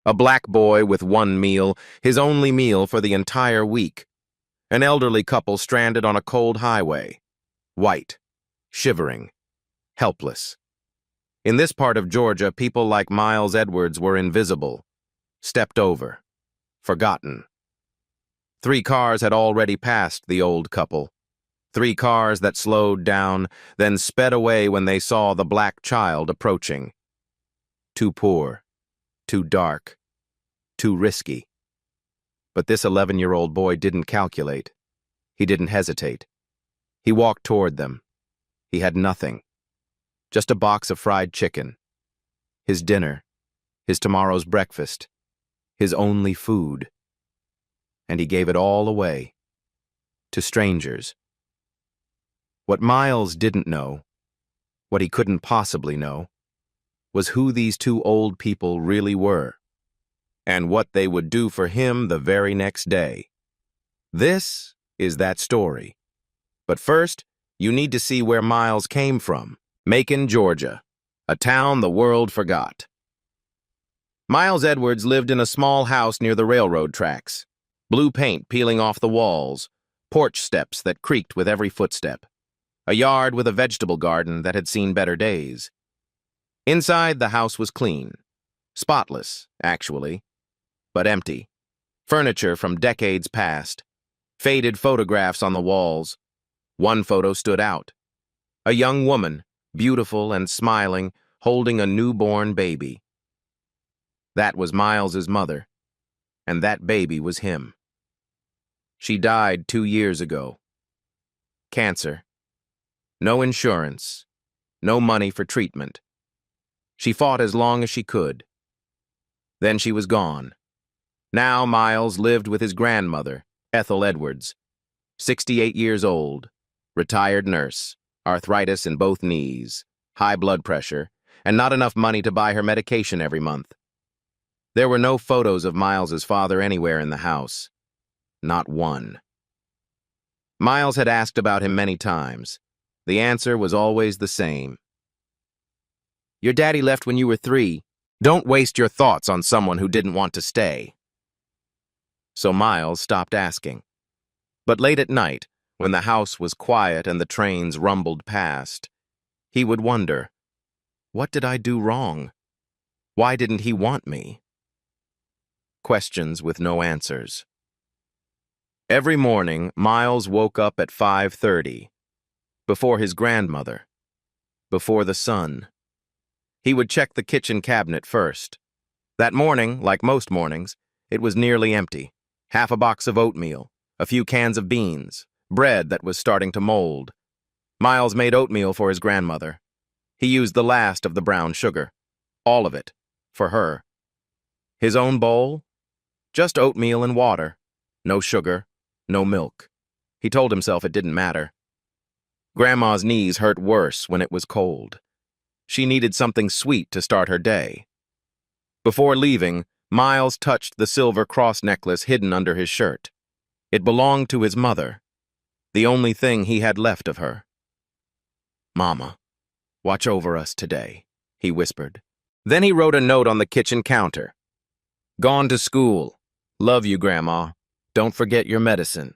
A black boy with one meal, his only meal for the entire week. An elderly couple stranded on a cold highway. White, shivering, helpless. In this part of Georgia, people like Miles Edwards were invisible, stepped over, forgotten. 3 cars had already passed the old couple. 3 cars that slowed down, then sped away when they saw the black child approaching. Too poor, too dark, too risky. But this 11-year-old boy didn't calculate. He didn't hesitate. He walked toward them. He had nothing. Just a box of fried chicken. His dinner. His tomorrow's breakfast. His only food. And he gave it all away. To strangers. What Miles didn't know, what he couldn't possibly know, was who these 2 old people really were, and what they would do for him the very next day. This is that story. But first, you need to see where Miles came from. Macon, Georgia, a town the world forgot. Miles Edwards lived in a small house near the railroad tracks. Blue paint peeling off the walls, porch steps that creaked with every footstep. A yard with a vegetable garden that had seen better days. Inside, the house was clean. Spotless, actually, but empty. Furniture from decades past. Faded photographs on the walls. One photo stood out. A young woman, beautiful and smiling, holding a newborn baby. That was Miles's mother, and that baby was him. She died 2 years ago. Cancer. No insurance. No money for treatment. She fought as long as she could. Then she was gone. Now Miles lived with his grandmother, Ethel Edwards, 68 years old, retired nurse, arthritis in both knees, high blood pressure, and not enough money to buy her medication every month. There were no photos of Miles's father anywhere in the house. Not one. Miles had asked about him many times. The answer was always the same. Your daddy left when you were 3. Don't waste your thoughts on someone who didn't want to stay. So Miles stopped asking. But late at night, when the house was quiet and the trains rumbled past, he would wonder, what did I do wrong? Why didn't he want me? Questions with no answers. Every morning, Miles woke up at 5:30. Before his grandmother, before the sun. He would check the kitchen cabinet first. That morning, like most mornings, it was nearly empty. Half a box of oatmeal, a few cans of beans, bread that was starting to mold. Miles made oatmeal for his grandmother. He used the last of the brown sugar, all of it, for her. His own bowl? Just oatmeal and water. No sugar, no milk. He told himself it didn't matter. Grandma's knees hurt worse when it was cold. She needed something sweet to start her day. Before leaving, Miles touched the silver cross necklace hidden under his shirt. It belonged to his mother, the only thing he had left of her. Mama, watch over us today, he whispered. Then he wrote a note on the kitchen counter. Gone to school. Love you, Grandma. Don't forget your medicine.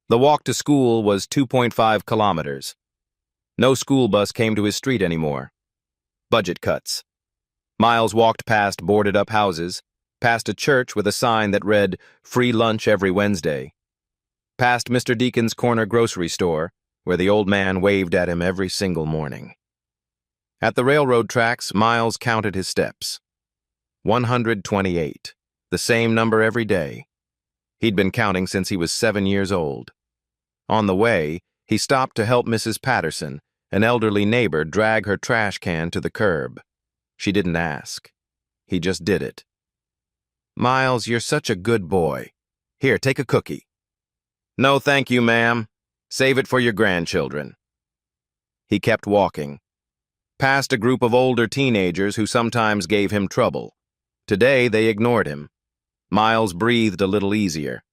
The walk to school was 2.5 kilometers. No school bus came to his street anymore. Budget cuts. Miles walked past boarded-up houses, past a church with a sign that read, "Free lunch every Wednesday," past Mr. Deacon's corner grocery store, where the old man waved at him every single morning. At the railroad tracks, Miles counted his steps. 128, the same number every day. He'd been counting since he was 7 years old. On the way, he stopped to help Mrs. Patterson, an elderly neighbor, drag her trash can to the curb. She didn't ask. He just did it. Miles, you're such a good boy. Here, take a cookie. No, thank you, ma'am. Save it for your grandchildren. He kept walking. Past a group of older teenagers who sometimes gave him trouble. Today, they ignored him. Miles breathed a little easier.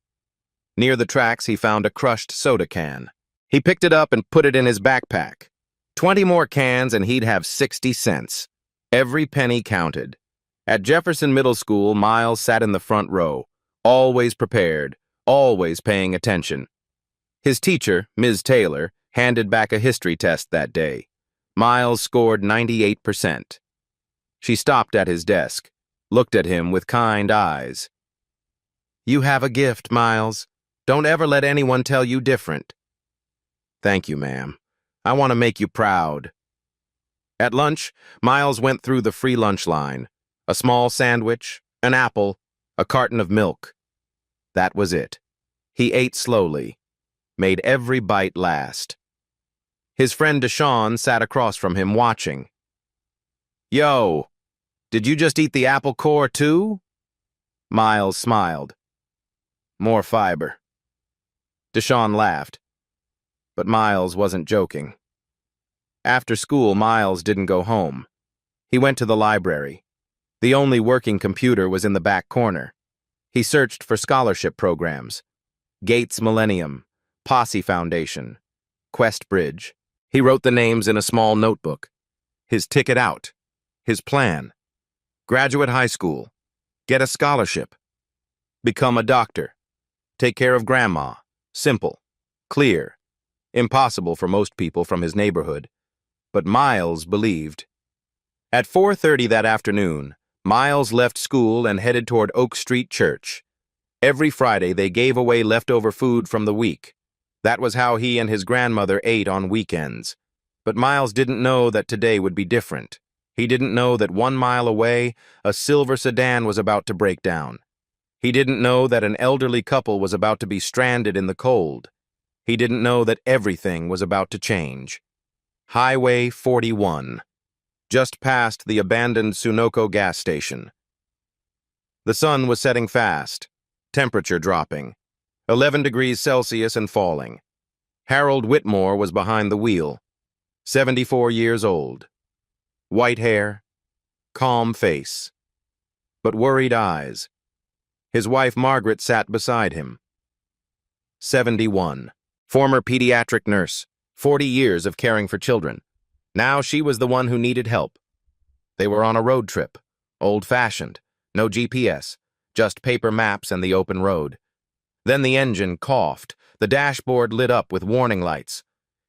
Near the tracks, he found a crushed soda can. He picked it up and put it in his backpack. 20 more cans and he'd have 60 cents. Every penny counted. At Jefferson Middle School, Miles sat in the front row, always prepared, always paying attention. His teacher, Ms. Taylor, handed back a history test that day. Miles scored 98%. She stopped at his desk, looked at him with kind eyes. "You have a gift, Miles. Don't ever let anyone tell you different." "Thank you, ma'am. I want to make you proud." At lunch, Miles went through the free lunch line. A small sandwich, an apple, a carton of milk. That was it. He ate slowly, made every bite last. His friend Deshawn sat across from him watching. "Yo, did you just eat the apple core too?" Miles smiled. "More fiber." Deshawn laughed, but Miles wasn't joking. After school, Miles didn't go home. He went to the library. The only working computer was in the back corner. He searched for scholarship programs. Gates Millennium, Posse Foundation, Quest Bridge. He wrote the names in a small notebook. His ticket out. His plan. Graduate high school. Get a scholarship. Become a doctor. Take care of grandma. Simple. Clear. Impossible for most people from his neighborhood. But Miles believed. At 4:30 that afternoon, Miles left school and headed toward Oak Street Church. Every Friday, they gave away leftover food from the week. That was how he and his grandmother ate on weekends. But Miles didn't know that today would be different. He didn't know that 1 mile away, a silver sedan was about to break down. He didn't know that an elderly couple was about to be stranded in the cold. He didn't know that everything was about to change. Highway 41. Just past the abandoned Sunoco gas station. The sun was setting fast, temperature dropping, 11 degrees Celsius and falling. Harold Whitmore was behind the wheel, 74 years old. White hair, calm face, but worried eyes. His wife Margaret sat beside him. 71. Former pediatric nurse, 40 years of caring for children. Now she was the one who needed help. They were on a road trip, old-fashioned, no GPS, just paper maps and the open road. Then the engine coughed, the dashboard lit up with warning lights.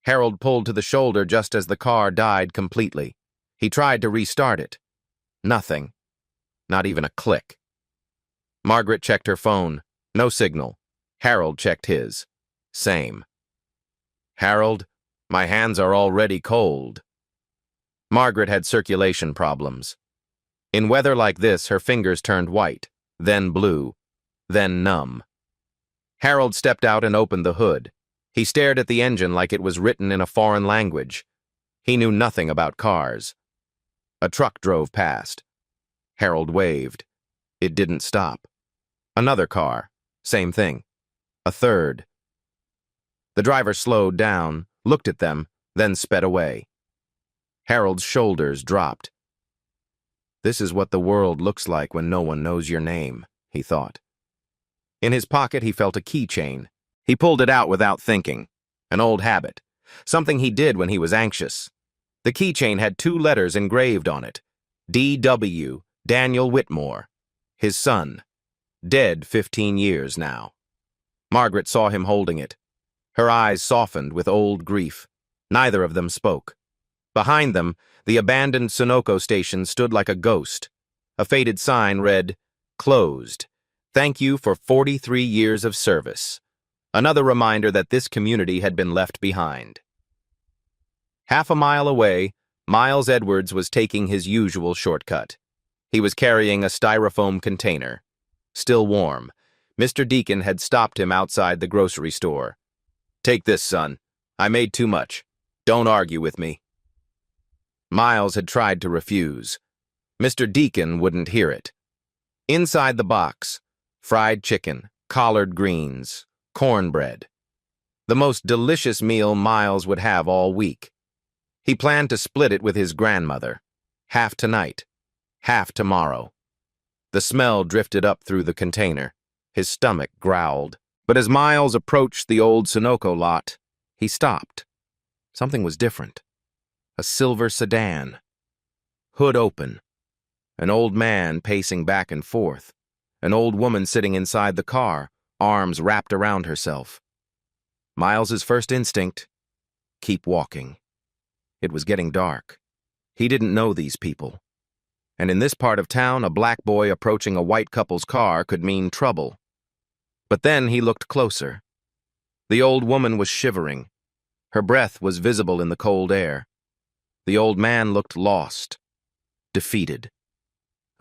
Harold pulled to the shoulder just as the car died completely. He tried to restart it. Nothing. Not even a click. Margaret checked her phone. No signal. Harold checked his. Same. "Harold, my hands are already cold." Margaret had circulation problems. In weather like this, her fingers turned white, then blue, then numb. Harold stepped out and opened the hood. He stared at the engine like it was written in a foreign language. He knew nothing about cars. A truck drove past. Harold waved. It didn't stop. Another car. Same thing. A third. The driver slowed down, looked at them, then sped away. Harold's shoulders dropped. This is what the world looks like when no one knows your name, he thought. In his pocket, he felt a keychain. He pulled it out without thinking. An old habit. Something he did when he was anxious. The keychain had 2 letters engraved on it. D.W. Daniel Whitmore. His son. Dead 15 years now. Margaret saw him holding it. Her eyes softened with old grief. Neither of them spoke. Behind them, the abandoned Sunoco station stood like a ghost. A faded sign read, "Closed. Thank you for 43 years of service." Another reminder that this community had been left behind. Half a mile away, Miles Edwards was taking his usual shortcut. He was carrying a styrofoam container. Still warm, Mr. Deacon had stopped him outside the grocery store. "Take this, son. I made too much. Don't argue with me." Miles had tried to refuse. Mr. Deacon wouldn't hear it. Inside the box, fried chicken, collard greens, cornbread. The most delicious meal Miles would have all week. He planned to split it with his grandmother. Half tonight, half tomorrow. The smell drifted up through the container. His stomach growled. But as Miles approached the old Sunoco lot, he stopped. Something was different. A silver sedan. Hood open. An old man pacing back and forth. An old woman sitting inside the car, arms wrapped around herself. Miles's first instinct, keep walking. It was getting dark. He didn't know these people. And in this part of town, a black boy approaching a white couple's car could mean trouble. But then he looked closer. The old woman was shivering. Her breath was visible in the cold air. The old man looked lost, defeated.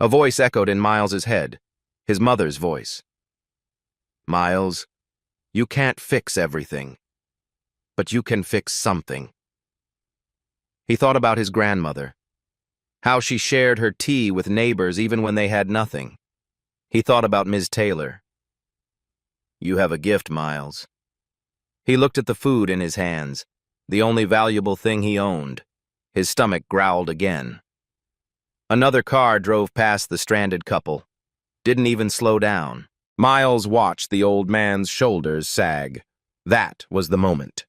A voice echoed in Miles's head, his mother's voice. Miles, you can't fix everything, but you can fix something. He thought about his grandmother, how she shared her tea with neighbors even when they had nothing. He thought about Ms. Taylor. You have a gift, Miles. He looked at the food in his hands, the only valuable thing he owned. His stomach growled again. Another car drove past the stranded couple. Didn't even slow down. Miles watched the old man's shoulders sag. That was the moment.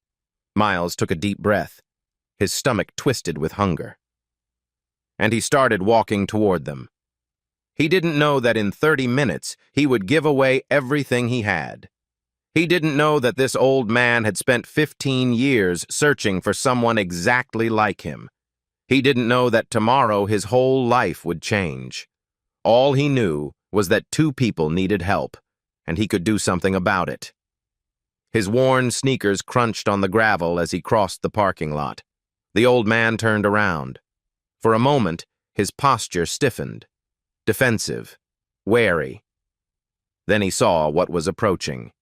Miles took a deep breath. His stomach twisted with hunger. And he started walking toward them. He didn't know that in 30 minutes he would give away everything he had. He didn't know that this old man had spent 15 years searching for someone exactly like him. He didn't know that tomorrow his whole life would change. All he knew was that two people needed help, and he could do something about it. His worn sneakers crunched on the gravel as he crossed the parking lot. The old man turned around. For a moment, his posture stiffened, defensive, wary. Then he saw what was approaching.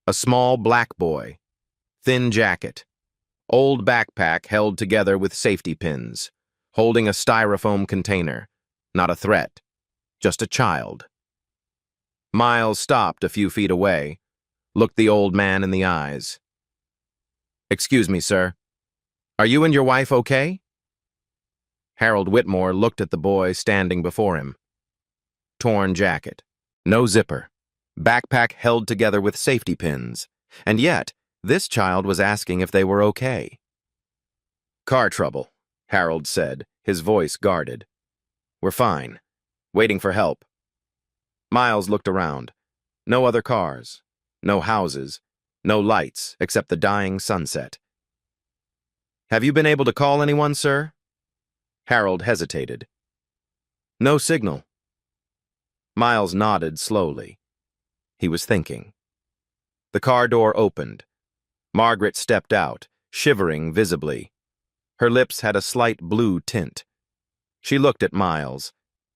A small black boy, thin jacket, old backpack held together with safety pins, holding a styrofoam container. Not a threat, just a child. Miles stopped a few feet away, looked the old man in the eyes. Excuse me, sir. Are you and your wife okay? Harold Whitmore looked at the boy standing before him. Torn jacket, no zipper, backpack held together with safety pins, and yet this child was asking if they were okay. Car trouble, Harold said, his voice guarded. We're fine, waiting for help. Miles looked around. No other cars, no houses, no lights except the dying sunset. Have you been able to call anyone, sir? Harold hesitated. No signal. Miles nodded slowly. He was thinking. The car door opened. Margaret stepped out, shivering visibly. Her lips had a slight blue tint. She looked at Miles,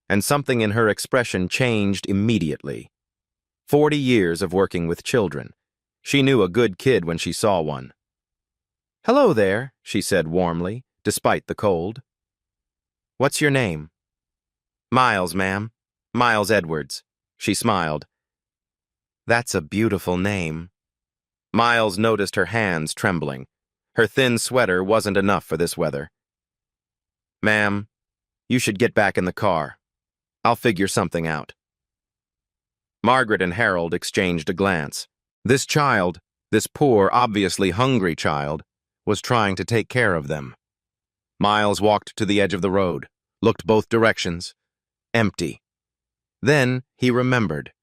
and something in her expression changed immediately. 40 years of working with children. She knew a good kid when she saw one. Hello there, she said warmly, despite the cold. What's your name? Miles, ma'am. Miles Edwards. She smiled. That's a beautiful name. Miles noticed her hands trembling. Her thin sweater wasn't enough for this weather. Ma'am, you should get back in the car. I'll figure something out. Margaret and Harold exchanged a glance. This child, this poor, obviously hungry child, was trying to take care of them. Miles walked to the edge of the road, looked both directions. Empty. Then he remembered.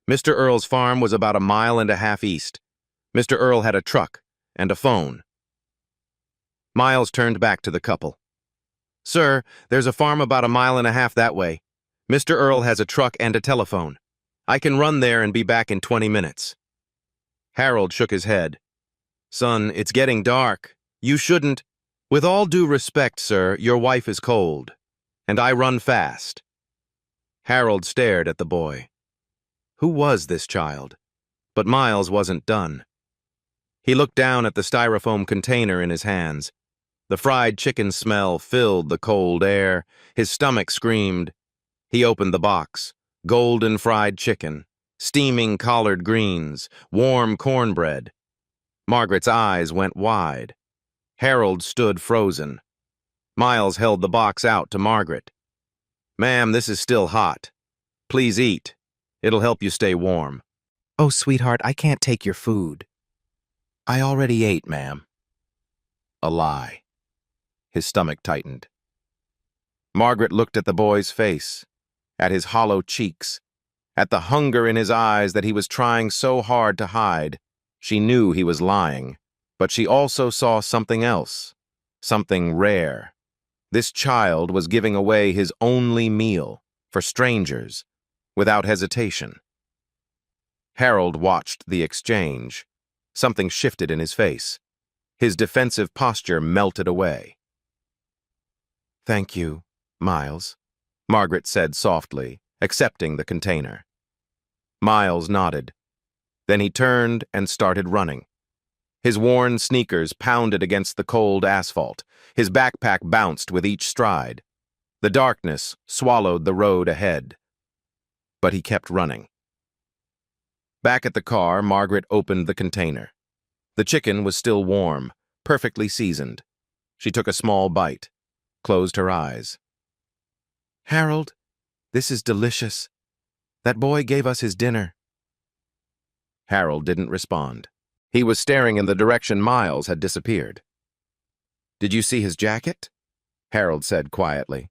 Mr. Earl's farm was about 1.5 miles east. Mr. Earl had a truck and a phone. Miles turned back to the couple. Sir, there's a farm about 1.5 miles that way. Mr. Earl has a truck and a telephone. I can run there and be back in 20 minutes. Harold shook his head. Son, it's getting dark. You shouldn't. With all due respect, sir, your wife is cold, and I run fast. Harold stared at the boy. Who was this child? But Miles wasn't done. He looked down at the styrofoam container in his hands. The fried chicken smell filled the cold air. His stomach screamed. He opened the box. Golden fried chicken, steaming collard greens, warm cornbread. Margaret's eyes went wide. Harold stood frozen. Miles held the box out to Margaret. Ma'am, this is still hot. Please eat. It'll help you stay warm. Oh, sweetheart, I can't take your food. I already ate, ma'am. A lie. His stomach tightened. Margaret looked at the boy's face, at his hollow cheeks, at the hunger in his eyes that he was trying so hard to hide. She knew he was lying, but she also saw something else, something rare. This child was giving away his only meal for strangers, without hesitation. Harold watched the exchange. Something shifted in his face. His defensive posture melted away. "Thank you, Miles," Margaret said softly, accepting the container. Miles nodded. Then he turned and started running. His worn sneakers pounded against the cold asphalt. His backpack bounced with each stride. The darkness swallowed the road ahead. But he kept running. Back at the car, Margaret opened the container. The chicken was still warm, perfectly seasoned. She took a small bite, closed her eyes. "Harold, this is delicious. That boy gave us his dinner." Harold didn't respond. He was staring in the direction Miles had disappeared. "Did you see his jacket?" Harold said quietly.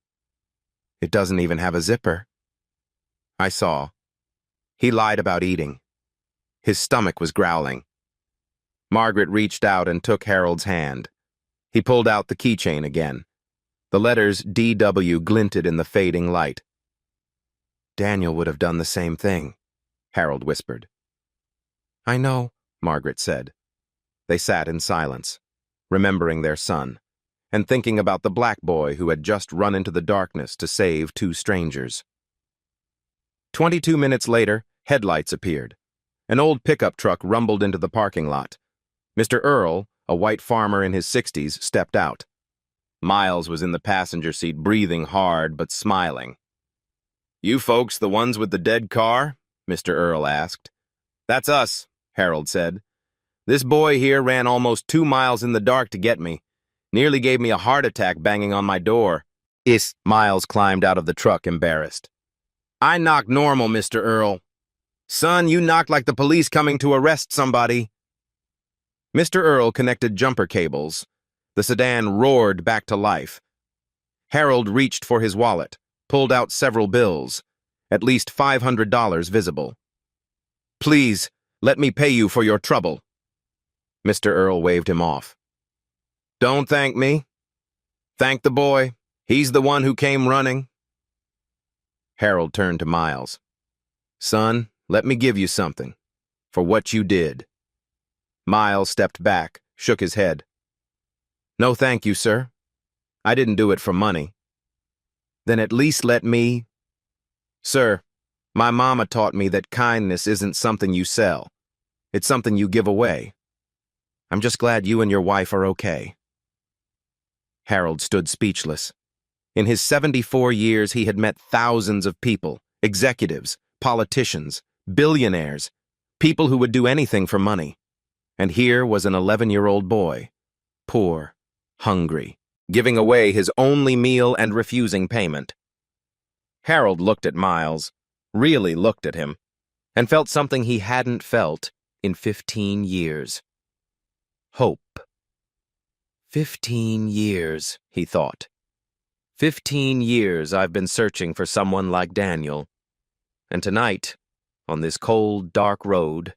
"It doesn't even have a zipper." "I saw. He lied about eating. His stomach was growling." Margaret reached out and took Harold's hand. He pulled out the keychain again. The letters DW glinted in the fading light. "Daniel would have done the same thing," Harold whispered. "I know," Margaret said. They sat in silence, remembering their son, and thinking about the black boy who had just run into the darkness to save two strangers. 22 minutes later, headlights appeared. An old pickup truck rumbled into the parking lot. Mr. Earl, a white farmer in his 60s, stepped out. Miles was in the passenger seat, breathing hard but smiling. "You folks the ones with the dead car?" Mr. Earl asked. "That's us," Harold said. "This boy here ran almost 2 miles in the dark to get me. Nearly gave me a heart attack banging on my door." Miles climbed out of the truck, embarrassed. "I knock normal, Mr. Earl. Son, you knocked like the police coming to arrest somebody." Mr. Earl connected jumper cables. The sedan roared back to life. Harold reached for his wallet, pulled out several bills, at least $500 visible. "Please, let me pay you for your trouble." Mr. Earl waved him off. "Don't thank me. Thank the boy. He's the one who came running." Harold turned to Miles. "Son, let me give you something for what you did." Miles stepped back, shook his head. "No thank you, sir. I didn't do it for money." "Then at least let me—" "Sir, my mama taught me that kindness isn't something you sell. It's something you give away. I'm just glad you and your wife are okay." Harold stood speechless. In his 74 years, he had met thousands of people, executives, politicians, billionaires, people who would do anything for money. And here was an 11-year-old boy, poor, hungry, giving away his only meal and refusing payment. Harold looked at Miles, really looked at him, and felt something he hadn't felt in 15 years. Hope. 15 years, he thought. 15 years I've been searching for someone like Daniel. And tonight, on this cold, dark road.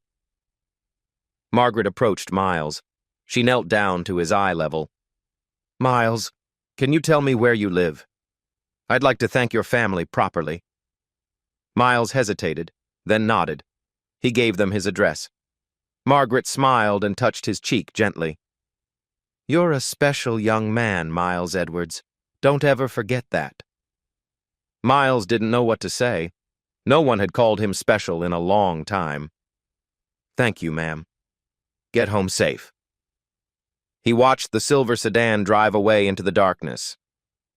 Margaret approached Miles. She knelt down to his eye level. "Miles, can you tell me where you live? I'd like to thank your family properly." Miles hesitated, then nodded. He gave them his address. Margaret smiled and touched his cheek gently. "You're a special young man, Miles Edwards. Don't ever forget that." Miles didn't know what to say. No one had called him special in a long time. "Thank you, ma'am. Get home safe." He watched the silver sedan drive away into the darkness.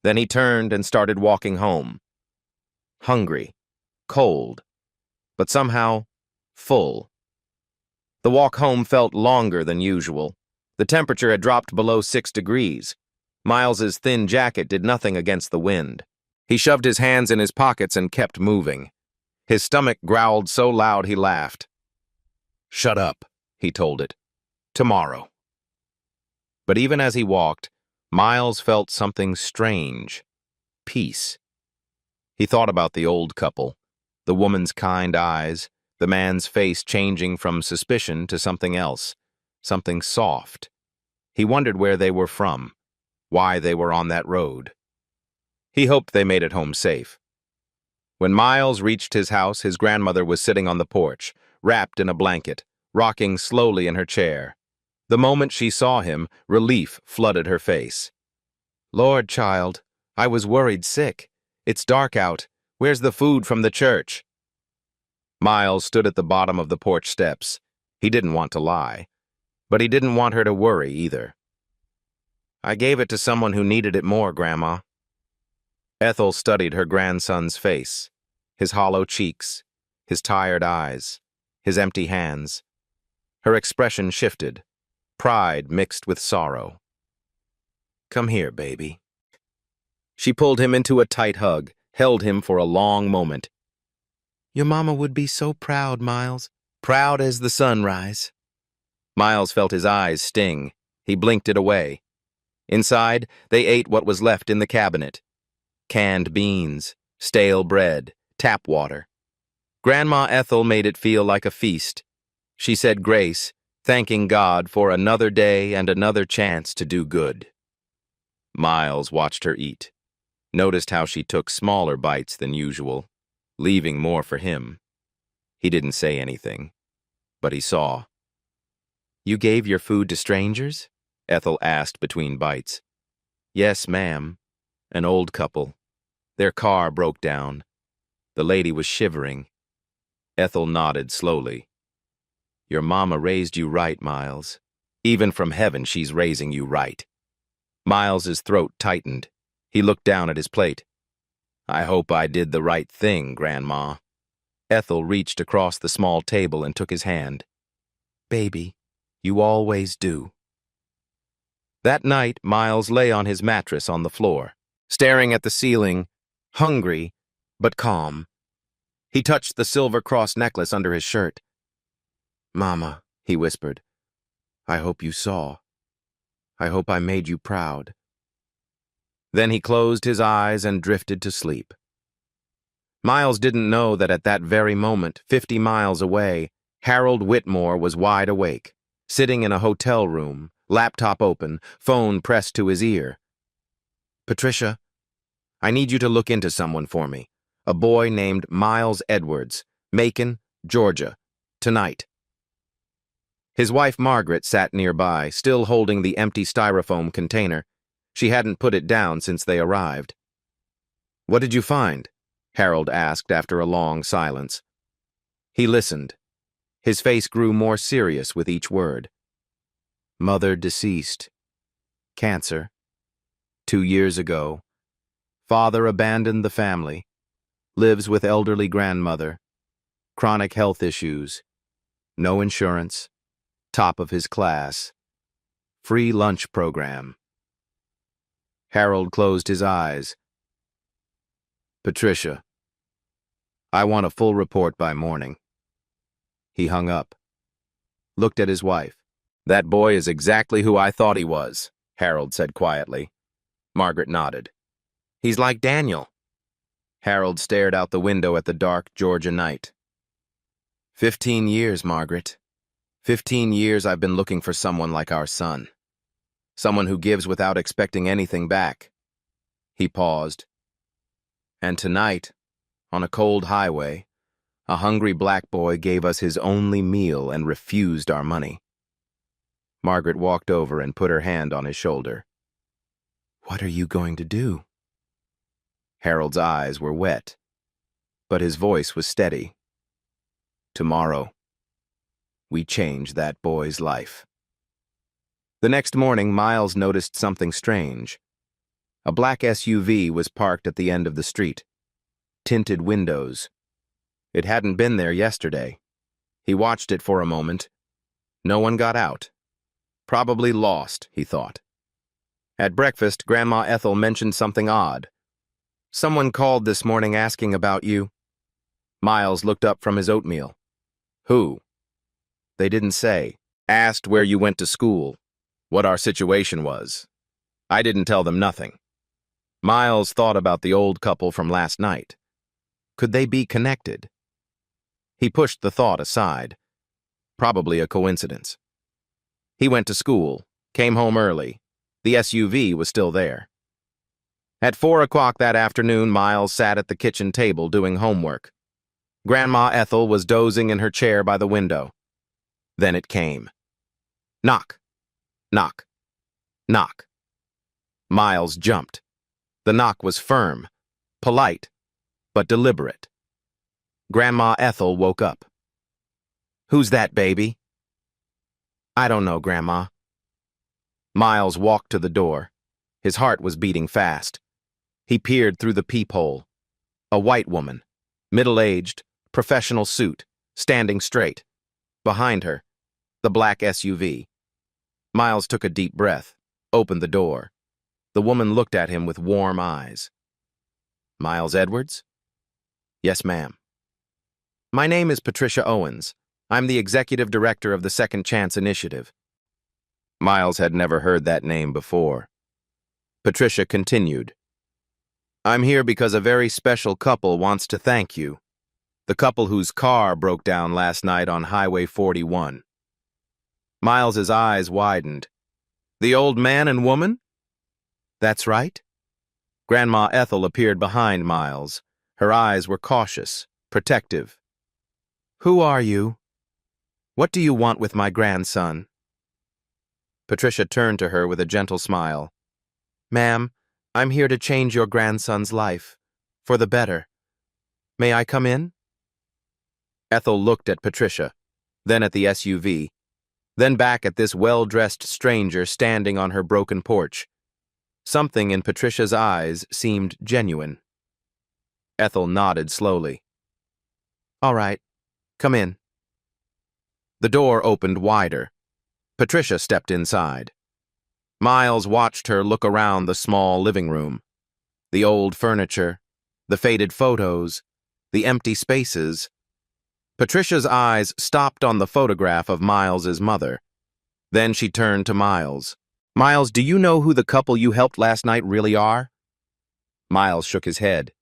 Then he turned and started walking home. Hungry, cold, but somehow full. The walk home felt longer than usual. The temperature had dropped below 6 degrees. Miles's thin jacket did nothing against the wind. He shoved his hands in his pockets and kept moving. His stomach growled so loud he laughed. "Shut up," he told it. "Tomorrow." But even as he walked, Miles felt something strange. peace. He thought about the old couple, the woman's kind eyes, the man's face changing from suspicion to something else, something soft. He wondered where they were from, why they were on that road. He hoped they made it home safe. When Miles reached his house, his grandmother was sitting on the porch, wrapped in a blanket, rocking slowly in her chair. The moment she saw him, relief flooded her face. "Lord, child, I was worried sick. It's dark out. Where's the food from the church?" Miles stood at the bottom of the porch steps. He didn't want to lie, but he didn't want her to worry either. "I gave it to someone who needed it more, Grandma." Ethel studied her grandson's face, his hollow cheeks, his tired eyes, his empty hands. Her expression shifted, pride mixed with sorrow. "Come here, baby." She pulled him into a tight hug, held him for a long moment. "Your mama would be so proud, Miles. Proud as the sunrise." Miles felt his eyes sting. He blinked it away. Inside, they ate what was left in the cabinet. Canned beans, stale bread, tap water. Grandma Ethel made it feel like a feast. She said grace, thanking God for another day and another chance to do good. Miles watched her eat, noticed how she took smaller bites than usual, leaving more for him. He didn't say anything, but he saw. "You gave your food to strangers?" Ethel asked between bites. "Yes, ma'am. An old couple. Their car broke down. The lady was shivering." Ethel nodded slowly. "Your mama raised you right, Miles. Even from heaven, she's raising you right." Miles's throat tightened. He looked down at his plate. "I hope I did the right thing, Grandma." Ethel reached across the small table and took his hand. "Baby, you always do." That night, Miles lay on his mattress on the floor, staring at the ceiling, hungry but calm. He touched the silver cross necklace under his shirt. "Mama," he whispered, "I hope you saw. I hope I made you proud." Then he closed his eyes and drifted to sleep. Miles didn't know that at that very moment, 50 miles away, Harold Whitmore was wide awake, sitting in a hotel room, laptop open, phone pressed to his ear. "Patricia, I need you to look into someone for me. A boy named Miles Edwards, Macon, Georgia, tonight." His wife Margaret sat nearby, still holding the empty styrofoam container. She hadn't put it down since they arrived. "What did you find?" Harold asked after a long silence. He listened. His face grew more serious with each word. "Mother deceased. Cancer. 2 years ago. Father abandoned the family. Lives with elderly grandmother. Chronic health issues. No insurance. Top of his class. Free lunch program." Harold closed his eyes. "Patricia, I want a full report by morning." He hung up, looked at his wife. "That boy is exactly who I thought he was," Harold said quietly. Margaret nodded. "He's like Daniel." Harold stared out the window at the dark Georgia night. 15 years, Margaret. 15 years I've been looking for someone like our son. Someone who gives without expecting anything back." He paused. "And tonight, on a cold highway, a hungry black boy gave us his only meal and refused our money." Margaret walked over and put her hand on his shoulder. "What are you going to do?" Harold's eyes were wet, but his voice was steady. "Tomorrow, we change that boy's life." The next morning, Miles noticed something strange. A black SUV was parked at the end of the street. Tinted windows. It hadn't been there yesterday. He watched it for a moment. No one got out. Probably lost, he thought. At breakfast, Grandma Ethel mentioned something odd. "Someone called this morning asking about you." Miles looked up from his oatmeal. "Who?" "They didn't say. Asked where you went to school, what our situation was. I didn't tell them nothing." Miles thought about the old couple from last night. Could they be connected? He pushed the thought aside. Probably a coincidence. He went to school, came home early. The SUV was still there. At 4 o'clock that afternoon, Miles sat at the kitchen table doing homework. Grandma Ethel was dozing in her chair by the window. Then it came. Knock. Knock. Knock. Miles jumped. The knock was firm, polite, but deliberate. Grandma Ethel woke up. "Who's that, baby?" "I don't know, Grandma." Miles walked to the door. His heart was beating fast. He peered through the peephole. A white woman, middle-aged, professional suit, standing straight. Behind her, the black SUV. Miles took a deep breath, opened the door. The woman looked at him with warm eyes. "Miles Edwards?" "Yes, ma'am." "My name is Patricia Owens. I'm the executive director of the Second Chance Initiative." Miles had never heard that name before. Patricia continued. "I'm here because a very special couple wants to thank you. The couple whose car broke down last night on Highway 41. Miles's eyes widened. "The old man and woman?" "That's right." Grandma Ethel appeared behind Miles. Her eyes were cautious, protective. "Who are you? What do you want with my grandson?" Patricia turned to her with a gentle smile. "Ma'am, I'm here to change your grandson's life, for the better. May I come in?" Ethel looked at Patricia, then at the SUV, then back at this well-dressed stranger standing on her broken porch. Something in Patricia's eyes seemed genuine. Ethel nodded slowly. "All right, come in." The door opened wider. Patricia stepped inside. Miles watched her look around the small living room. The old furniture, the faded photos, the empty spaces. Patricia's eyes stopped on the photograph of Miles's mother. Then she turned to Miles. "Miles, do you know who the couple you helped last night really are?" Miles shook his head.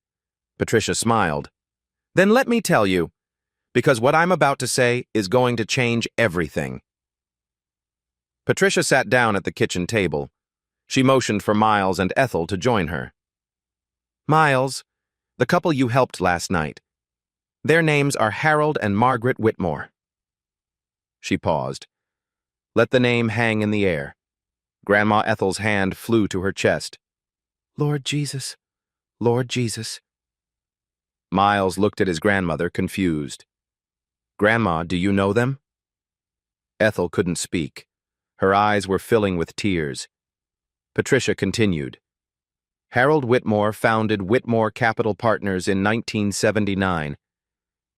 Patricia smiled. "Then let me tell you, because what I'm about to say is going to change everything." Patricia sat down at the kitchen table. She motioned for Miles and Ethel to join her. "Miles, the couple you helped last night. Their names are Harold and Margaret Whitmore." She paused. Let the name hang in the air. Grandma Ethel's hand flew to her chest. "Lord Jesus, Lord Jesus." Miles looked at his grandmother, confused. "Grandma, do you know them?" Ethel couldn't speak. Her eyes were filling with tears. Patricia continued. "Harold Whitmore founded Whitmore Capital Partners in 1979.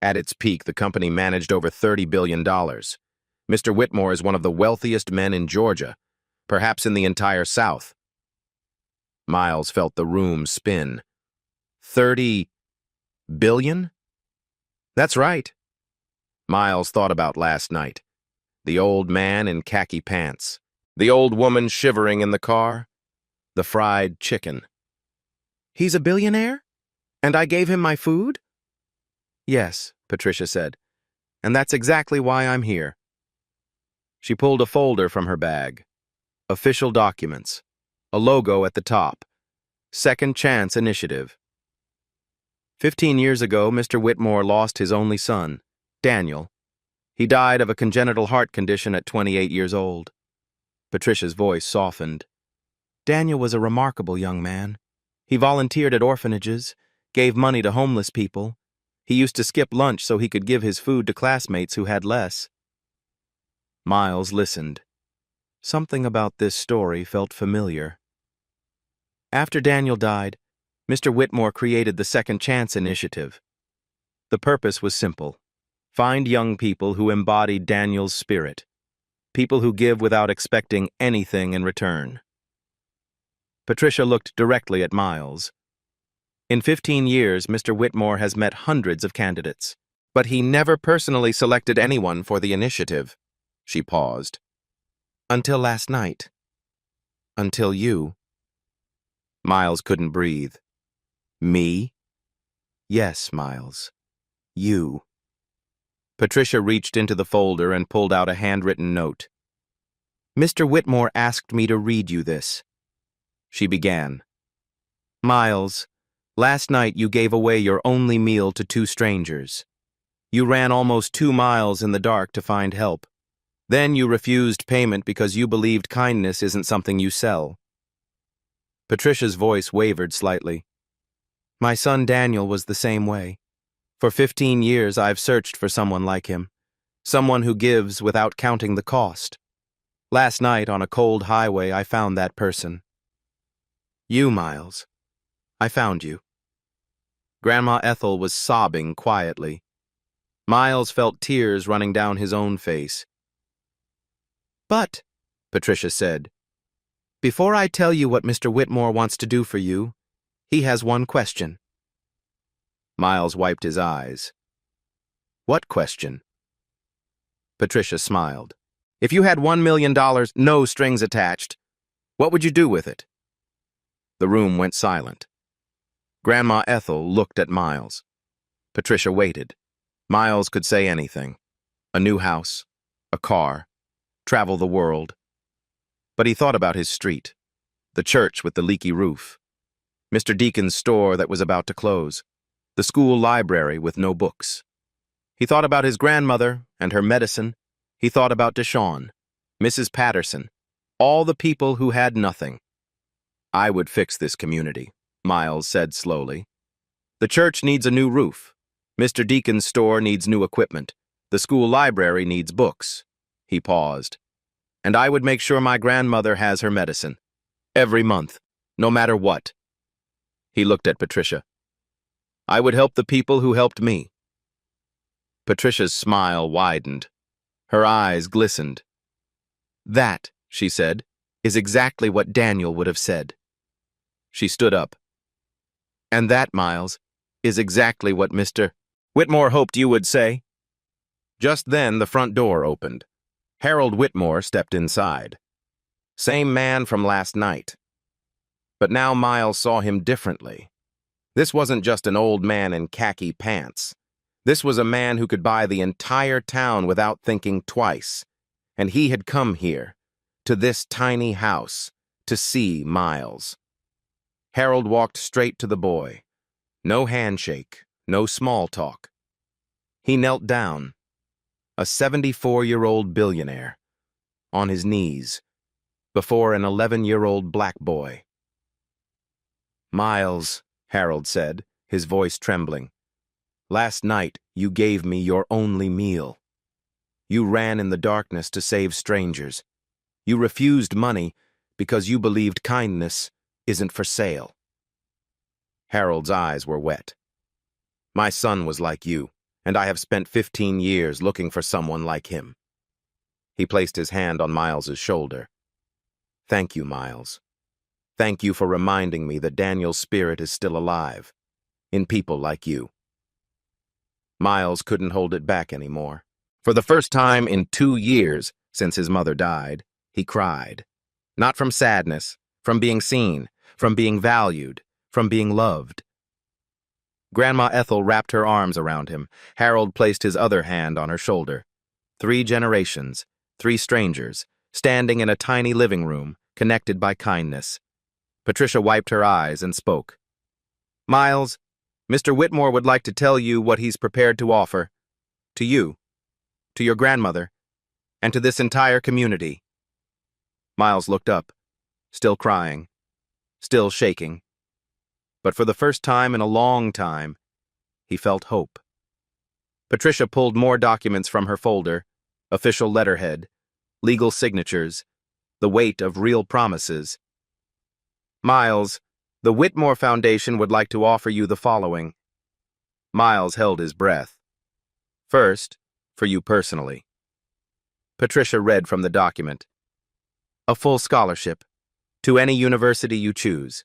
At its peak, the company managed over $30 billion. Mr. Whitmore is one of the wealthiest men in Georgia, perhaps in the entire South." Miles felt the room spin. 30 billion? That's right. Miles thought about last night. The old man in khaki pants. The old woman shivering in the car. The fried chicken. "He's a billionaire? And I gave him my food?" "Yes," Patricia said. "And that's exactly why I'm here." She pulled a folder from her bag. Official documents. A logo at the top. Second Chance Initiative. 15 years ago, Mr. Whitmore lost his only son, Daniel. He died of a congenital heart condition at 28 years old. Patricia's voice softened. "Daniel was a remarkable young man. He volunteered at orphanages, gave money to homeless people. He used to skip lunch so he could give his food to classmates who had less." Miles listened. Something about this story felt familiar. After Daniel died, Mr. Whitmore created the Second Chance Initiative. The purpose was simple. Find young people who embodied Daniel's spirit. People who give without expecting anything in return. Patricia looked directly at Miles. In 15 years, Mr. Whitmore has met hundreds of candidates, but he never personally selected anyone for the initiative. She paused. "Until last night. Until you." Miles couldn't breathe. Me? Yes, Miles. You. Patricia reached into the folder and pulled out a handwritten note. Mr. Whitmore asked me to read you this. She began. Miles, last night you gave away your only meal to 2 strangers. You ran almost 2 miles in the dark to find help. Then you refused payment because you believed kindness isn't something you sell. Patricia's voice wavered slightly. My son Daniel was the same way. For 15 years I've searched for someone like him. Someone who gives without counting the cost. Last night on a cold highway I found that person. You, Miles. I found you. Grandma Ethel was sobbing quietly. Miles felt tears running down his own face. But, Patricia said, before I tell you what Mr. Whitmore wants to do for you, he has one question. Miles wiped his eyes. What question? Patricia smiled. If you had $1 million, no strings attached, what would you do with it? The room went silent. Grandma Ethel looked at Miles. Patricia waited. Miles could say anything. A new house, a car, travel the world. But he thought about his street, the church with the leaky roof, Mr. Deacon's store that was about to close, the school library with no books. He thought about his grandmother and her medicine. He thought about Deshawn, Mrs. Patterson, all the people who had nothing. I would fix this community, Miles said slowly. The church needs a new roof. Mr. Deacon's store needs new equipment. The school library needs books. He paused. And I would make sure my grandmother has her medicine. Every month, no matter what. He looked at Patricia. I would help the people who helped me. Patricia's smile widened. Her eyes glistened. That, she said, is exactly what Daniel would have said. She stood up. And that, Miles, is exactly what Mr. Whitmore hoped you would say. Just then the front door opened. Harold Whitmore stepped inside. Same man from last night. But now Miles saw him differently. This wasn't just an old man in khaki pants. This was a man who could buy the entire town without thinking twice. And he had come here, to this tiny house, to see Miles. Harold walked straight to the boy. No handshake, no small talk. He knelt down, a 74-year-old billionaire, on his knees, before an 11-year-old black boy. Miles, Harold said, his voice trembling, last night you gave me your only meal. You ran in the darkness to save strangers. You refused money because you believed kindness isn't for sale. Harold's eyes were wet. My son was like you, and I have spent 15 years looking for someone like him. He placed his hand on Miles's shoulder. Thank you, Miles. Thank you for reminding me that Daniel's spirit is still alive, in people like you. Miles couldn't hold it back anymore. For the first time in 2 years since his mother died, he cried. Not from sadness, from being seen, from being valued, from being loved. Grandma Ethel wrapped her arms around him. Harold placed his other hand on her shoulder. 3 generations, 3 strangers, standing in a tiny living room, connected by kindness. Patricia wiped her eyes and spoke. Miles, Mr. Whitmore would like to tell you what he's prepared to offer. To you, to your grandmother, and to this entire community. Miles looked up, still crying, still shaking. But for the first time in a long time, he felt hope. Patricia pulled more documents from her folder, official letterhead, legal signatures, the weight of real promises. Miles, the Whitmore Foundation would like to offer you the following. Miles held his breath. First, for you personally. Patricia read from the document. A full scholarship, to any university you choose,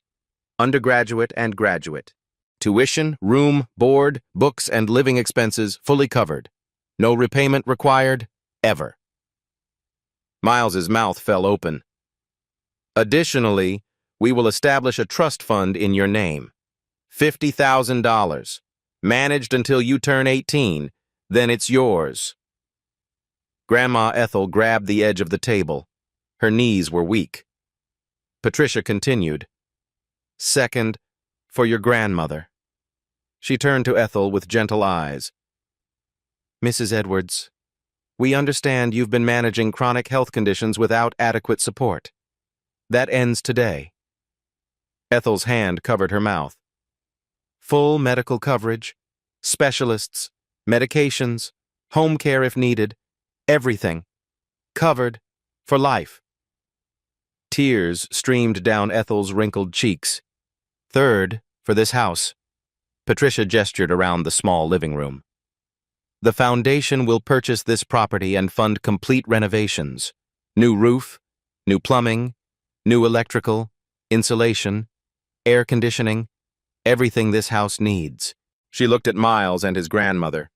undergraduate and graduate. Tuition, room, board, books, and living expenses fully covered. No repayment required, ever. Miles's mouth fell open. Additionally, We will establish a trust fund in your name. $50,000. Managed until you turn 18. Then it's yours. Grandma Ethel grabbed the edge of the table. Her knees were weak. Patricia continued. Second, for your grandmother. She turned to Ethel with gentle eyes. Mrs. Edwards, we understand you've been managing chronic health conditions without adequate support. That ends today. Ethel's hand covered her mouth. Full medical coverage, specialists, medications, home care if needed, everything. Covered for life. Tears streamed down Ethel's wrinkled cheeks. Third, for this house. Patricia gestured around the small living room. The foundation will purchase this property and fund complete renovations. New roof, new plumbing, new electrical, insulation, air conditioning, everything this house needs. She looked at Miles and his grandmother.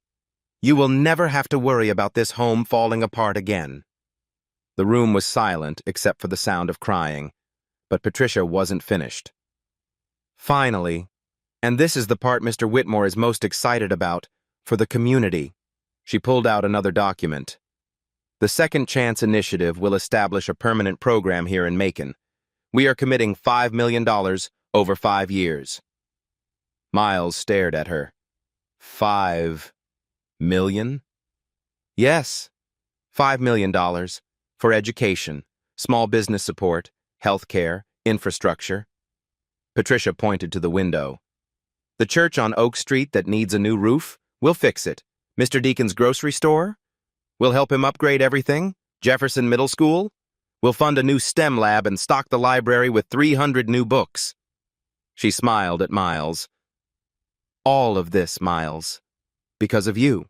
You will never have to worry about this home falling apart again. The room was silent except for the sound of crying, but Patricia wasn't finished. Finally, and this is the part Mr. Whitmore is most excited about, for the community. She pulled out another document. The Second Chance Initiative will establish a permanent program here in Macon. We are committing $5 million over 5 years. Miles stared at her. 5 million? Yes, $5 million for education, small business support, health care, infrastructure. Patricia pointed to the window. The church on Oak Street that needs a new roof? We'll fix it. Mr. Deacon's grocery store? We'll help him upgrade everything. Jefferson Middle School? We'll fund a new STEM lab and stock the library with 300 new books. She smiled at Miles. All of this, Miles, because of you.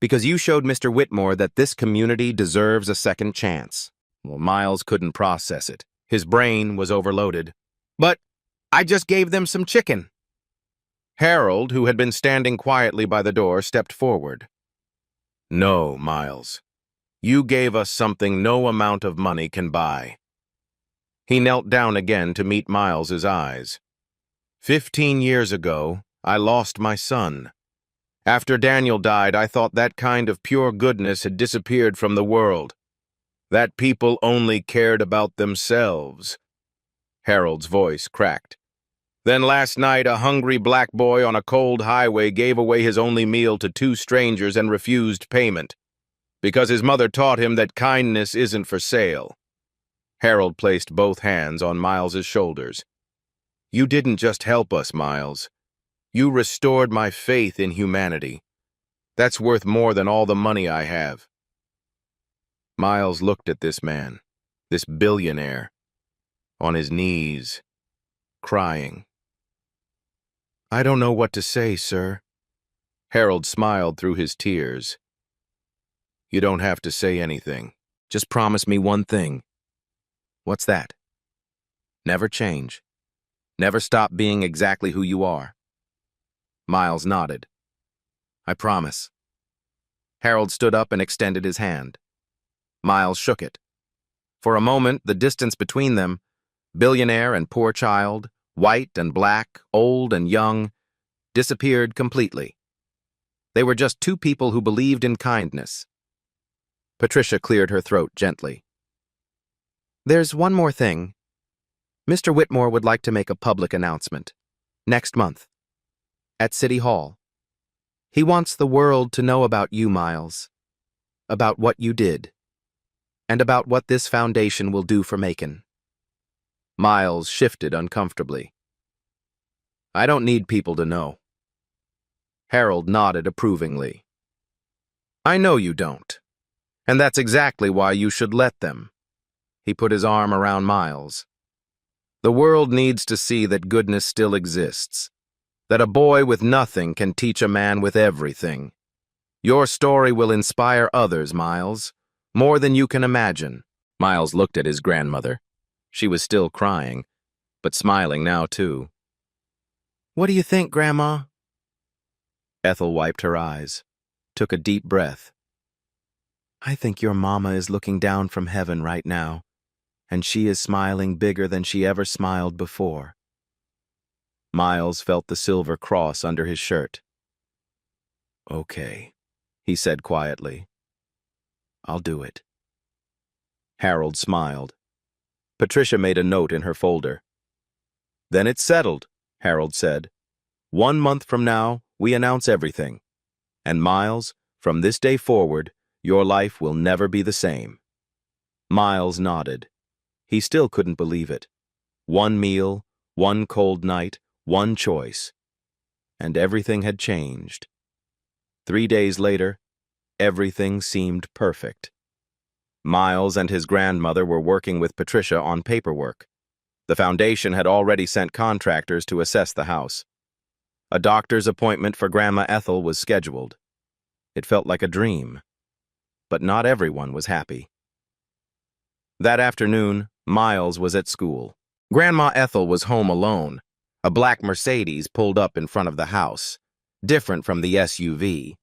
Because you showed Mr. Whitmore that this community deserves a second chance. Well, Miles couldn't process it. His brain was overloaded. But I just gave them some chicken. Harold, who had been standing quietly by the door, stepped forward. No, Miles. You gave us something no amount of money can buy. He knelt down again to meet Miles's eyes. 15 years ago, I lost my son. After Daniel died, I thought that kind of pure goodness had disappeared from the world. That people only cared about themselves. Harold's voice cracked. Then last night, a hungry black boy on a cold highway gave away his only meal to 2 strangers and refused payment, because his mother taught him that kindness isn't for sale. Harold placed both hands on Miles's shoulders. You didn't just help us, Miles. You restored my faith in humanity. That's worth more than all the money I have. Miles looked at this man, this billionaire, on his knees, crying. I don't know what to say, sir. Harold smiled through his tears. You don't have to say anything. Just promise me one thing. What's that? Never change. Never stop being exactly who you are. Miles nodded. I promise. Harold stood up and extended his hand. Miles shook it. For a moment, the distance between them, billionaire and poor child, white and black, old and young, disappeared completely. They were just 2 people who believed in kindness. Patricia cleared her throat gently. There's one more thing. Mr. Whitmore would like to make a public announcement. Next month. At City Hall. He wants the world to know about you, Miles. About what you did. And about what this foundation will do for Macon. Miles shifted uncomfortably. I don't need people to know. Harold nodded approvingly. I know you don't. And that's exactly why you should let them. He put his arm around Miles. The world needs to see that goodness still exists. That a boy with nothing can teach a man with everything. Your story will inspire others, Miles. More than you can imagine. Miles looked at his grandmother. She was still crying, but smiling now too. What do you think, Grandma? Ethel wiped her eyes, took a deep breath. I think your mama is looking down from heaven right now, and she is smiling bigger than she ever smiled before. Miles felt the silver cross under his shirt. Okay, he said quietly. I'll do it. Harold smiled. Patricia made a note in her folder. Then it's settled, Harold said. 1 month from now, we announce everything. And Miles, from this day forward, your life will never be the same. Miles nodded. He still couldn't believe it. 1 meal, 1 cold night, 1 choice. And everything had changed. 3 days later, everything seemed perfect. Miles and his grandmother were working with Patricia on paperwork. The foundation had already sent contractors to assess the house. A doctor's appointment for Grandma Ethel was scheduled. It felt like a dream. But not everyone was happy. That afternoon, Miles was at school. Grandma Ethel was home alone. A black Mercedes pulled up in front of the house, different from the SUV.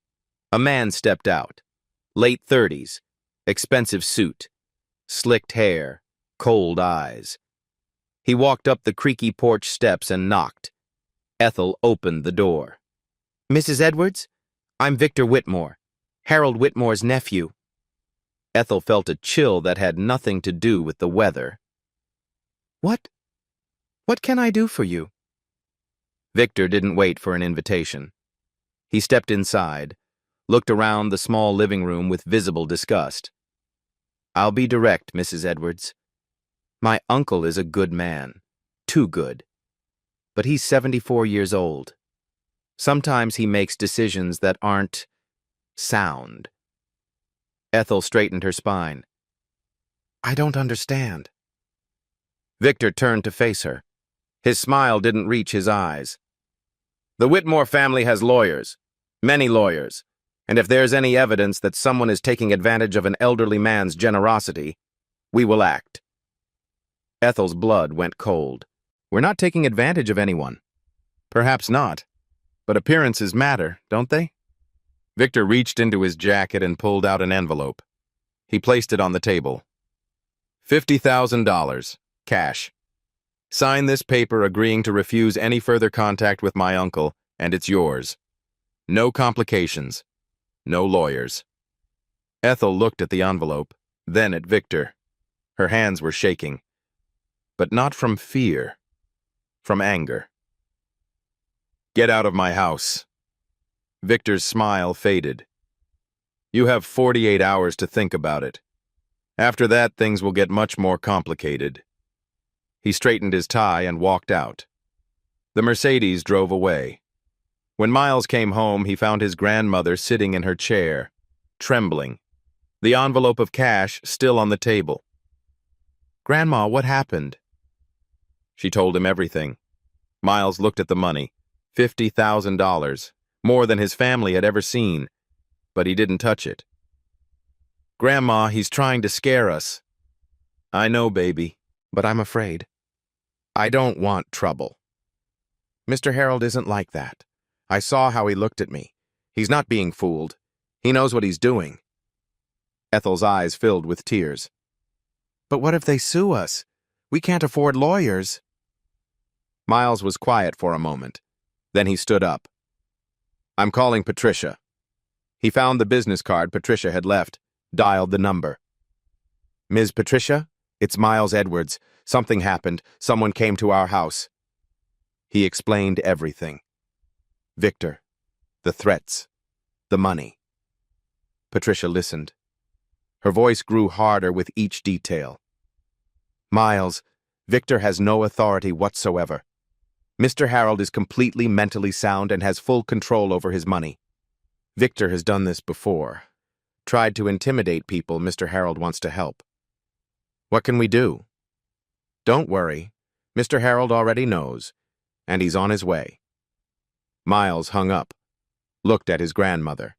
A man stepped out, late 30s, expensive suit, slicked hair, cold eyes. He walked up the creaky porch steps and knocked. Ethel opened the door. Mrs. Edwards, I'm Victor Whitmore, Harold Whitmore's nephew. Ethel felt a chill that had nothing to do with the weather. What can I do for you? Victor didn't wait for an invitation. He stepped inside, looked around the small living room with visible disgust. I'll be direct, Mrs. Edwards. My uncle is a good man, too good. But he's 74 years old. Sometimes he makes decisions that aren't sound. Ethel straightened her spine. I don't understand. Victor turned to face her. His smile didn't reach his eyes. The Whitmore family has lawyers, many lawyers, and if there's any evidence that someone is taking advantage of an elderly man's generosity, we will act. Ethel's blood went cold. We're not taking advantage of anyone. Perhaps not, but appearances matter, don't they? Victor reached into his jacket and pulled out an envelope. He placed it on the table. $50,000, cash. Sign this paper agreeing to refuse any further contact with my uncle, and it's yours. No complications. No lawyers. Ethel looked at the envelope, then at Victor. Her hands were shaking. But not from fear. From anger. Get out of my house. Victor's smile faded. You have 48 hours to think about it. After that, things will get much more complicated. He straightened his tie and walked out. The Mercedes drove away. When Miles came home, he found his grandmother sitting in her chair, trembling, the envelope of cash still on the table. Grandma, what happened? She told him everything. Miles looked at the money, $50,000, more than his family had ever seen, but he didn't touch it. Grandma, he's trying to scare us. I know, baby, but I'm afraid. I don't want trouble. Mr. Harold isn't like that. I saw how he looked at me. He's not being fooled. He knows what he's doing. Ethel's eyes filled with tears. But what if they sue us? We can't afford lawyers. Miles was quiet for a moment. Then he stood up. I'm calling Patricia. He found the business card Patricia had left, dialed the number. Ms. Patricia, it's Miles Edwards. Something happened. Someone came to our house. He explained everything. Victor, the threats, the money. Patricia listened. Her voice grew harder with each detail. Miles, Victor has no authority whatsoever. Mr. Harold is completely mentally sound and has full control over his money. Victor has done this before. Tried to intimidate people Mr. Harold wants to help. What can we do? Don't worry. Mr. Harold already knows, and he's on his way. Miles hung up, looked at his grandmother.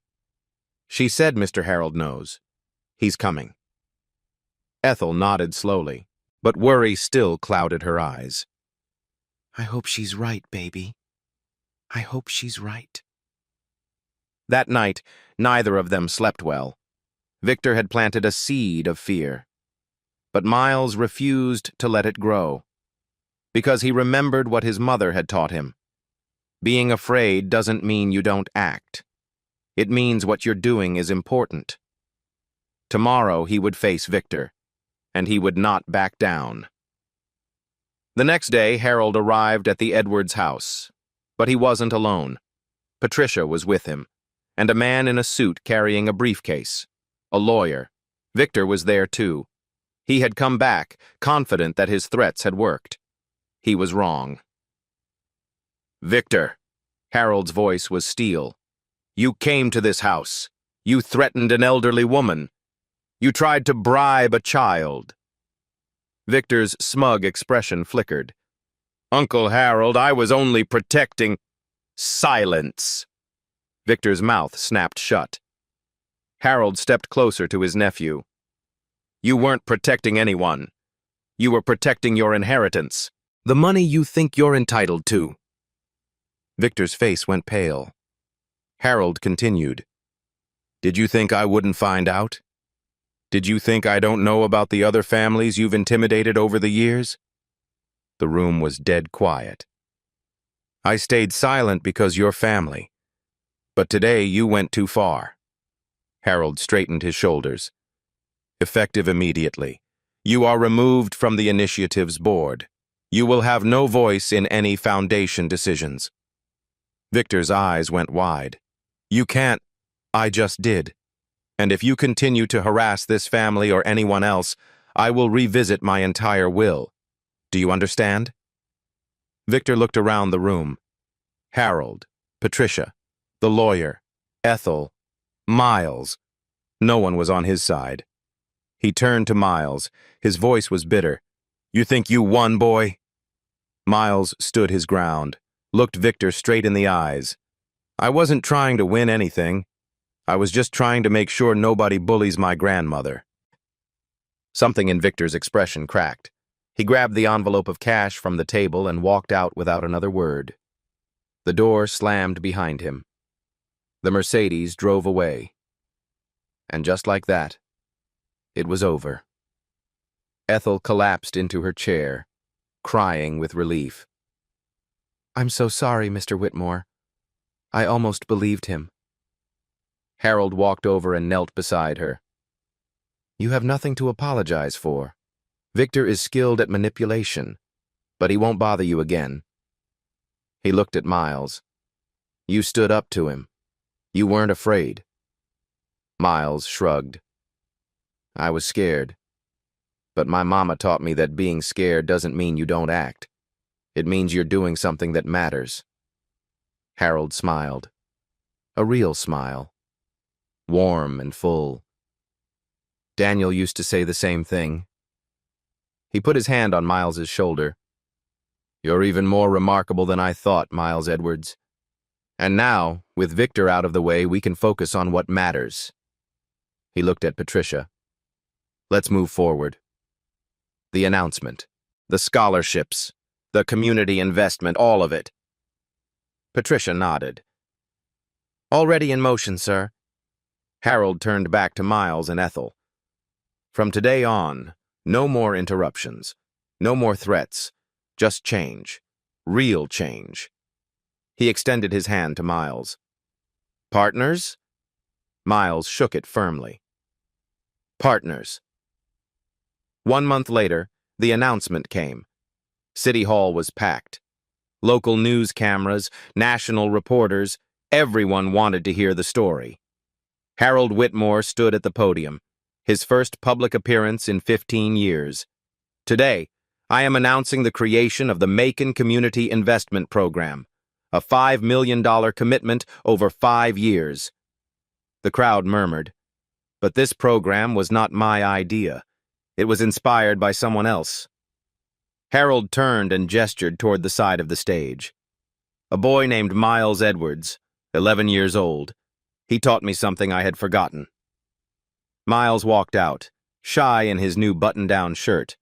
She said Mr. Harold knows. He's coming. Ethel nodded slowly, but worry still clouded her eyes. I hope she's right, baby. I hope she's right. That night, neither of them slept well. Victor had planted a seed of fear. but Miles refused to let it grow, because he remembered what his mother had taught him. Being afraid doesn't mean you don't act. It means what you're doing is important. Tomorrow he would face Victor, and he would not back down. The next day, Harold arrived at the Edwards house, but he wasn't alone. Patricia was with him, and a man in a suit carrying a briefcase, a lawyer. Victor was there too. He had come back, confident that his threats had worked. He was wrong. "Victor," Harold's voice was steel. "You came to this house. You threatened an elderly woman. You tried to bribe a child." Victor's smug expression flickered. "Uncle Harold, I was only protecting—" "Silence!" Victor's mouth snapped shut. Harold stepped closer to his nephew. "You weren't protecting anyone. You were protecting your inheritance. The money you think you're entitled to." Victor's face went pale. Harold continued. "Did you think I wouldn't find out? Did you think I don't know about the other families you've intimidated over the years?" The room was dead quiet. "I stayed silent because you're family. But today you went too far." Harold straightened his shoulders. "Effective immediately. You are removed from the initiatives board. You will have no voice in any foundation decisions." Victor's eyes went wide. "You can't." "I just did. And if you continue to harass this family or anyone else, I will revisit my entire will. Do you understand?" Victor looked around the room. Harold, Patricia, the lawyer, Ethel, Miles. No one was on his side. He turned to Miles. His voice was bitter. "You think you won, boy?" Miles stood his ground, looked Victor straight in the eyes. "I wasn't trying to win anything. I was just trying to make sure nobody bullies my grandmother." Something in Victor's expression cracked. He grabbed the envelope of cash from the table and walked out without another word. The door slammed behind him. The Mercedes drove away. And just like that, it was over. Ethel collapsed into her chair, crying with relief. "I'm so sorry, Mr. Whitmore. I almost believed him." Harold walked over and knelt beside her. "You have nothing to apologize for. Victor is skilled at manipulation, but he won't bother you again." He looked at Miles. "You stood up to him. You weren't afraid." Miles shrugged. "I was scared. But my mama taught me that being scared doesn't mean you don't act. It means you're doing something that matters." Harold smiled. A real smile. Warm and full. Daniel used to say the same thing. He put his hand on Miles's shoulder. "You're even more remarkable than I thought, Miles Edwards. And now, with Victor out of the way, we can focus on what matters." He looked at Patricia. "Let's move forward. The announcement, the scholarships, the community investment, all of it." Patricia nodded. "Already in motion, sir." Harold turned back to Miles and Ethel. "From today on, no more interruptions, no more threats, just change, real change." He extended his hand to Miles. "Partners?" Miles shook it firmly. "Partners." 1 month later, the announcement came. City Hall was packed. Local news cameras, national reporters, everyone wanted to hear the story. Harold Whitmore stood at the podium, his first public appearance in 15 years. "Today, I am announcing the creation of the Macon Community Investment Program, a $5 million commitment over 5 years. The crowd murmured. But this program was not my idea. It was inspired by someone else. Harold turned and gestured toward the side of the stage. "A boy named Miles Edwards, 11 years old. He taught me something I had forgotten." Miles walked out, shy in his new button-down shirt.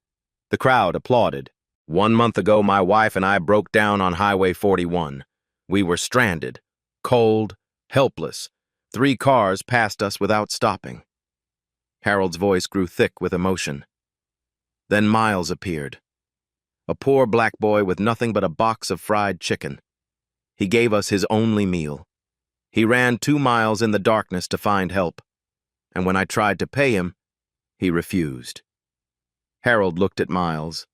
The crowd applauded. "1 month ago, my wife and I broke down on Highway 41. We were stranded, cold, helpless. 3 cars passed us without stopping." Harold's voice grew thick with emotion. Then Miles appeared, a poor black boy with nothing but a box of fried chicken. He gave us his only meal. He ran 2 miles in the darkness to find help, and when I tried to pay him, he refused. Harold looked at Miles.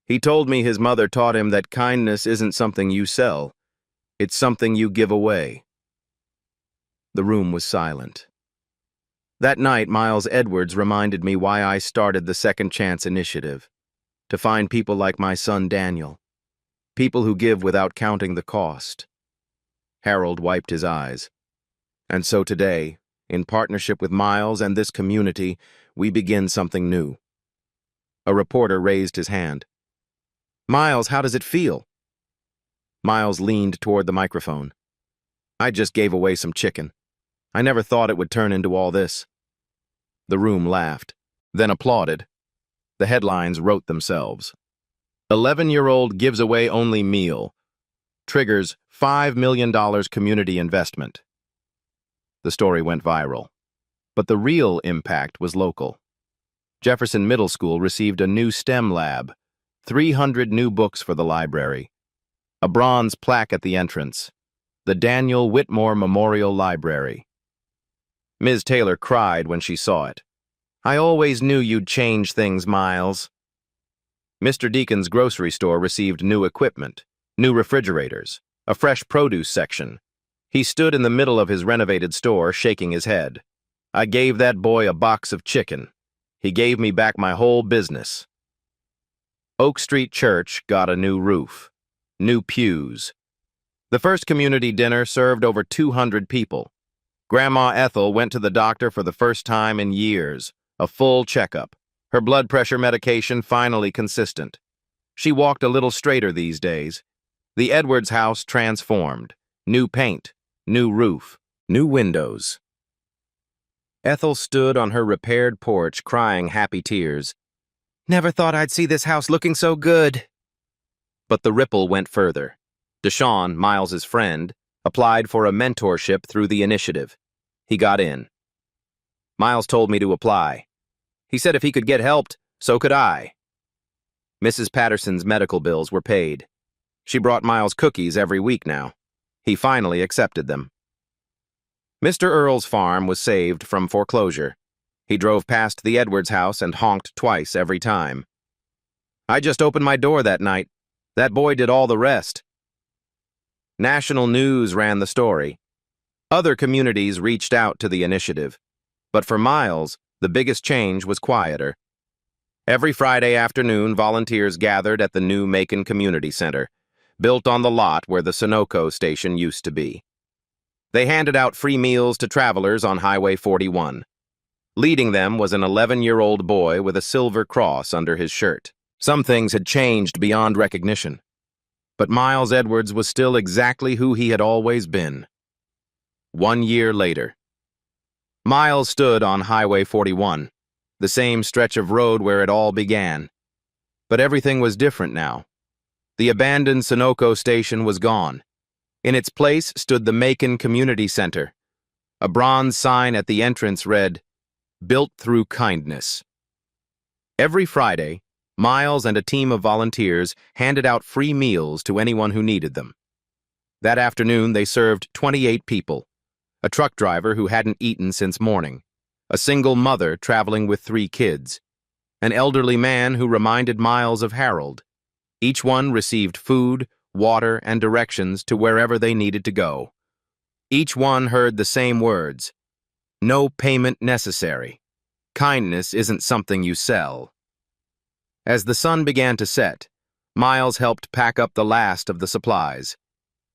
He told me his mother taught him that kindness isn't something you sell, it's something you give away. The room was silent. That night, Miles Edwards reminded me why I started the Second Chance Initiative, to find people like my son Daniel, people who give without counting the cost. Harold wiped his eyes. And so today, in partnership with Miles and this community, we begin something new. A reporter raised his hand. "Miles, how does it feel?" Miles leaned toward the microphone. "I just gave away some chicken. I never thought it would turn into all this." The room laughed, then applauded. The headlines wrote themselves. 11-year-old gives away only meal. Triggers $5 million community investment. The story went viral. But the real impact was local. Jefferson Middle School received a new STEM lab, 300 new books for the library, a bronze plaque at the entrance, the Daniel Whitmore Memorial Library. Ms. Taylor cried when she saw it. "I always knew you'd change things, Miles." Mr. Deacon's grocery store received new equipment, new refrigerators, a fresh produce section. He stood in the middle of his renovated store, shaking his head. "I gave that boy a box of chicken. He gave me back my whole business." Oak Street Church got a new roof, new pews. The first community dinner served over 200 people. Grandma Ethel went to the doctor for the first time in years, a full checkup. Her blood pressure medication finally consistent. She walked a little straighter these days. The Edwards house transformed. New paint, new roof, new windows. Ethel stood on her repaired porch crying happy tears. "Never thought I'd see this house looking so good." But the ripple went further. Deshaun, Miles's friend, applied for a mentorship through the initiative. He got in. Miles told me to apply. He said if he could get helped, so could I. Mrs. Patterson's medical bills were paid. She brought Miles cookies every week now. He finally accepted them. Mr. Earle's farm was saved from foreclosure. He drove past the Edwards house and honked twice every time. "I just opened my door that night. That boy did all the rest." National news ran the story. Other communities reached out to the initiative. But for Miles, the biggest change was quieter. Every Friday afternoon, volunteers gathered at the new Macon Community Center, built on the lot where the Sunoco station used to be. They handed out free meals to travelers on Highway 41. Leading them was an 11-year-old boy with a silver cross under his shirt. Some things had changed beyond recognition. But Miles Edwards was still exactly who he had always been. 1 year later. Miles stood on Highway 41, the same stretch of road where it all began. But everything was different now. The abandoned Sunoco station was gone. In its place stood the Macon Community Center. A bronze sign at the entrance read, "Built through kindness." Every Friday, Miles and a team of volunteers handed out free meals to anyone who needed them. That afternoon, they served 28 people. A truck driver who hadn't eaten since morning, a single mother traveling with 3 kids, an elderly man who reminded Miles of Harold. Each one received food, water, and directions to wherever they needed to go. Each one heard the same words: "No payment necessary. Kindness isn't something you sell." As the sun began to set, Miles helped pack up the last of the supplies.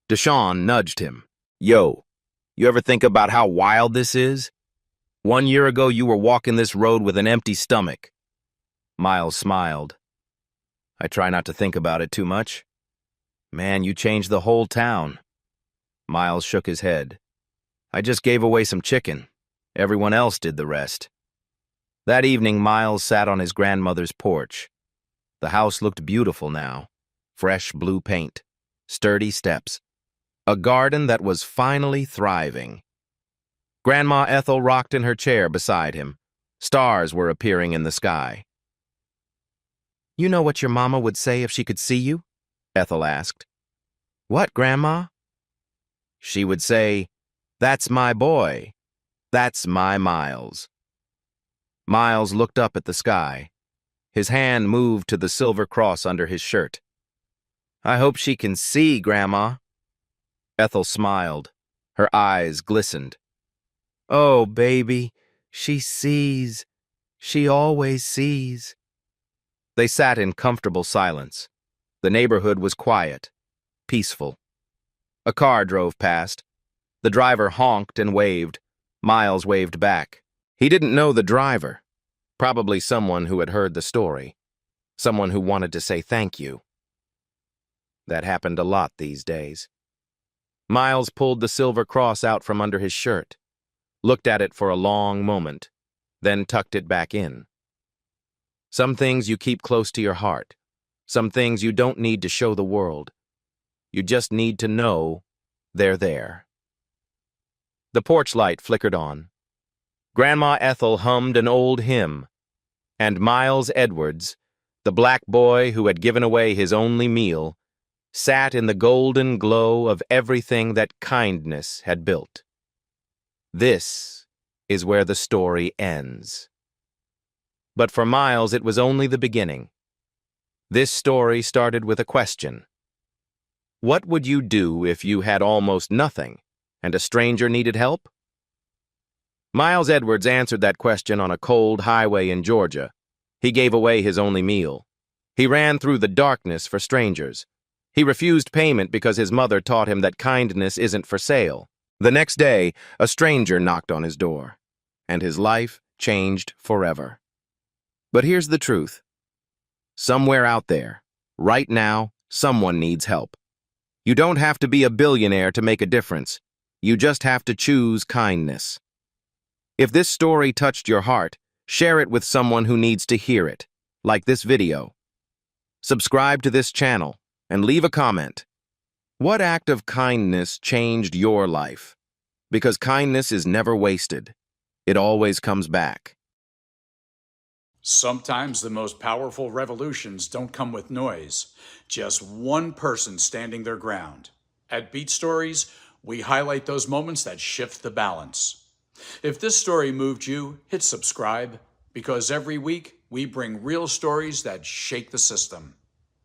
Deshaun nudged him. "Yo, you ever think about how wild this is? 1 year ago, you were walking this road with an empty stomach." Miles smiled. "I try not to think about it too much." "Man, you changed the whole town." Miles shook his head. "I just gave away some chicken. Everyone else did the rest." That evening, Miles sat on his grandmother's porch. The house looked beautiful now. Fresh blue paint, sturdy steps, a garden that was finally thriving. Grandma Ethel rocked in her chair beside him. Stars were appearing in the sky. You know what your mama would say if she could see you? Ethel asked. What, Grandma? She would say, That's my boy. That's my Miles. Miles looked up at the sky. His hand moved to the silver cross under his shirt. I hope she can see, Grandma. Ethel smiled. Her eyes glistened. Oh, baby, she sees. She always sees. They sat in comfortable silence. The neighborhood was quiet, peaceful. A car drove past. The driver honked and waved. Miles waved back. He didn't know the driver. Probably someone who had heard the story. Someone who wanted to say thank you. That happened a lot these days. Miles pulled the silver cross out from under his shirt, looked at it for a long moment, then tucked it back in. Some things you keep close to your heart. Some things you don't need to show the world. You just need to know they're there. The porch light flickered on. Grandma Ethel hummed an old hymn, and Miles Edwards, the black boy who had given away his only meal, sat in the golden glow of everything that kindness had built. This is where the story ends. But for Miles, it was only the beginning. This story started with a question. What would you do if you had almost nothing and a stranger needed help? Miles Edwards answered that question on a cold highway in Georgia. He gave away his only meal. He ran through the darkness for strangers. He refused payment because his mother taught him that kindness isn't for sale. The next day, a stranger knocked on his door, and his life changed forever. But here's the truth. Somewhere out there, right now, someone needs help. You don't have to be a billionaire to make a difference. You just have to choose kindness. If this story touched your heart, share it with someone who needs to hear it, like this video. Subscribe to this channel and leave a comment. What act of kindness changed your life? Because kindness is never wasted. It always comes back. Sometimes the most powerful revolutions don't come with noise, just one person standing their ground. At Beat Stories, we highlight those moments that shift the balance. If this story moved you, hit subscribe, because every week we bring real stories that shake the system.